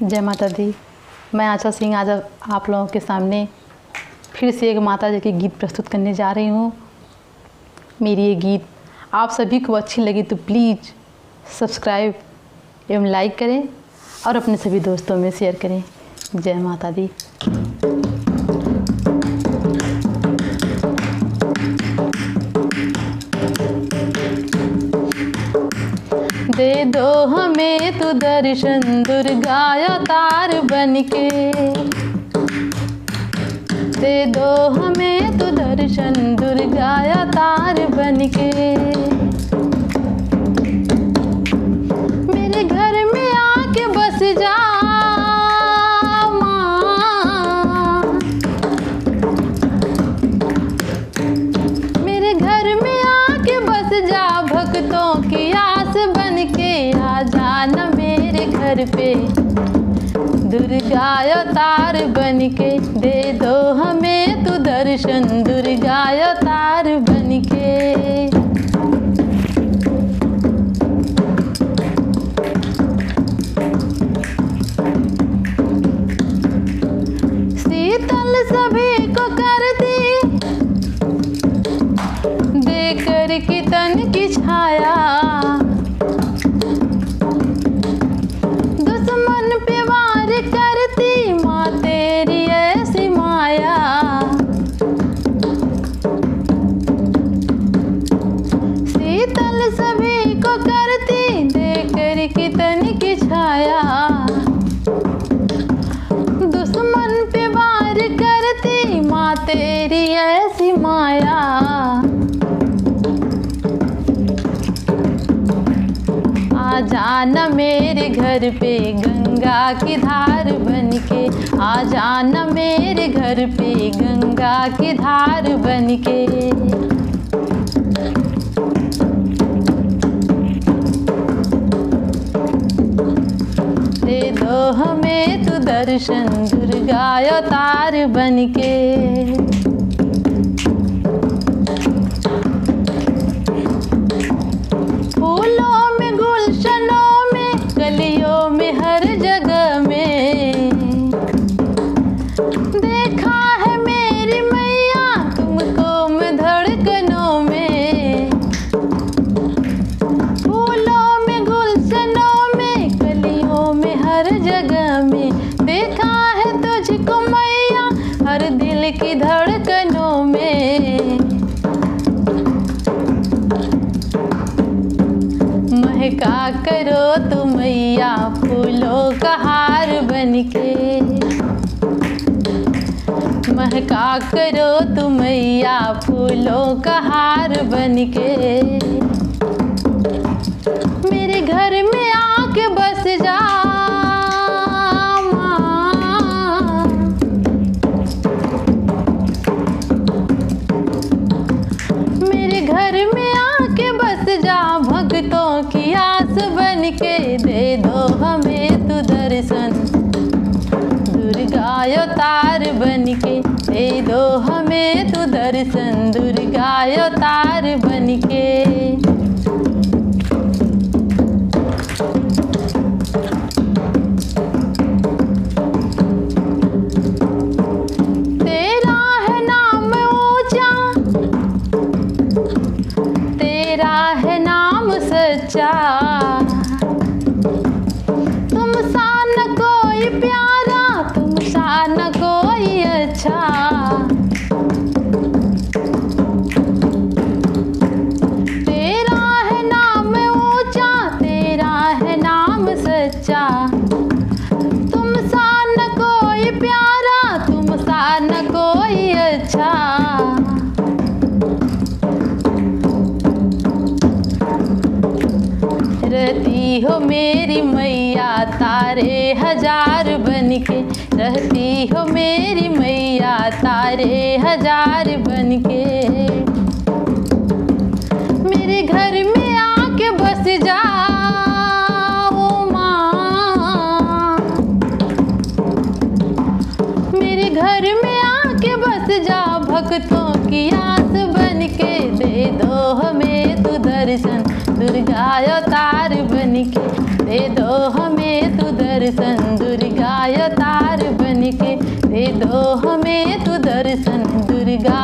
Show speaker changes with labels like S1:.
S1: जय माता दी। मैं आंचल सिंह आज आप लोगों के सामने फिर से एक माता जी के गीत प्रस्तुत करने जा रही हूँ। मेरी ये गीत आप सभी को अच्छी लगी तो प्लीज़ सब्सक्राइब एवं लाइक करें और अपने सभी दोस्तों में शेयर करें। जय माता दी। दे दो हमें तू दर्शन दुर्गा अवतार बनके, दे दो हमें तू दर्शन दुर्गा अवतार बनके। मेरे घर में आके बस जा माँ, मेरे घर में आके बस जा, भक्तों की आस बनके आ जाना मेरे घर पे दुर्गा अवतार बनके। दे दो हमें तू दर्शन दुर्गा अवतार बनके। शीतल सभी को करती देकर की तन की छाया, दुश्मन पे वार करती माँ तेरी ऐसी माया। शीतल सभी को करती देकर की तन की छाया, दुश्मन पे वार करती माँ तेरी ऐसी माया। आ जाना मेरे घर पे गंगा की धार बनके, आ जाना मेरे घर पे गंगा की धार बनके। दे दो हमें तू दर्शन दुर्गा अवतार बनके। फूलों में गुलशनों में गलियों में हर जगह में देखा है मेरी मैया तुमको मैं धड़कनों में। फूलों में गुलशनों में गलियों में हर जगह में देखा है तुझको मैया हर दिल की धड़कनों में। महका करो तू मैया फूलों का हार बनके, महका करो तू मैया फूलों का हार बनके। मेरे घर में आके बस जा माँ, मेरे घर में आके बस जा, भक्तों की आस बनके। दे दो हमें तू दर्शन दुर्गा अवतार बनके, दे दो हमें तू दर्शन दुर्गा अवतार बनके। तेरा है नाम ऊंचा, तेरा है नाम सच्चा, तुम सा न कोई प्यारा, तुम सा न कोई अच्छा। तेरा है नाम ऊंचा, तेरा है नाम सच्चा, तुम सा न कोई प्यारा, तुम सा न कोई अच्छा। रहती हो मेरी मैया तारे हजार बनके, रहती हो मेरी मैया तारे हजार बनके। मेरे घर में आके बस जा माँ, मेरे घर में आके बस जा, भक्तों की आस बनके। दे दो हमें तू दर्शन दुर्गा अवतार बनके, दे दो हमें तू दर्शन दर्शन दुर्गा अवतार बन के दे दो हमें तू दर्शन दुर्गा